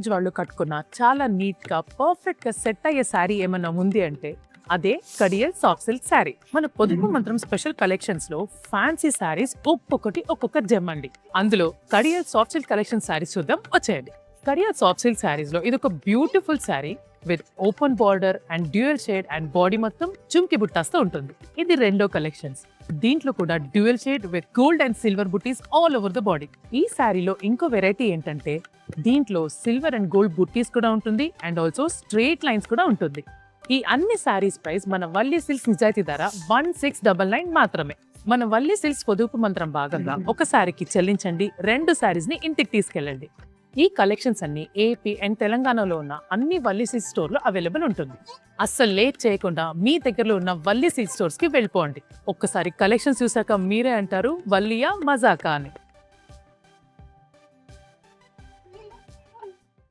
Age వాళ్ళు కట్టుకున్న చాలా నీట్ గా పర్ఫెక్ట్ గా సెట్ అయ్యే శారీ ఏమన్నా ఉంది అంటే అదే కడియల్ సాఫ్ట్ సిల్క్ శారీ. మన పొదుపు మంత్రం స్పెషల్ కలెక్షన్స్ లో ఫ్యాన్సీ శారీస్ ఒక్కొక్క జెమ్ అండి. అందులో కడియల్ సాఫ్ట్ సిల్క్ కలెక్షన్ శారీస్ చూద్దాం, వచ్చేయండి. కడియల్ సాఫ్ట్ సిల్క్ శారీస్ లో ఇది ఒక beautiful sari with open border and dual shade and body మొత్తం చుమ్కి బుట్టాస్తో ఉంటుంది. ఇది రెండో కలెక్షన్స్. దీంట్లో కూడా dual shade with gold and silver బుట్టీస్ ఆల్ ఓవర్ ద బాడీ. ఈ శారీలో ఇంకో వెరైటీ ఏంటంటే దీంట్లో సిల్వర్ అండ్ గోల్డ్ బుట్టీస్ కూడా ఉంటుంది అండ్ ఆల్సో స్ట్రేట్ లైన్స్ కూడా ఉంటుంది. ఈ అన్ని శారీస్ ప్రైస్ మన వల్లి సిల్క్స్ నిజాయితీ ధర 1699 మాత్రమే. మన వల్లి సిల్క్స్ పొదుపు మంత్రం భాగంగా ఒక శారీకి చెల్లించండి, 2 శారీస్ ని ఇంటికి తీసుకెళ్ళండి. ఈ కలెక్షన్స్ అన్ని ఏపీ అండ్ తెలంగాణలో ఉన్న అన్ని వల్లి సిల్క్ స్టోర్ లో అవైలబుల్ ఉంటుంది. అస్సలు లేట్ చేయకుండా మీ దగ్గరలో ఉన్న వల్లి సిల్క్ స్టోర్స్ కి వెళ్ళిపోండి. ఒక్కసారి కలెక్షన్స్ చూసాక మీరే అంటారు వల్లియా మజాకా అని.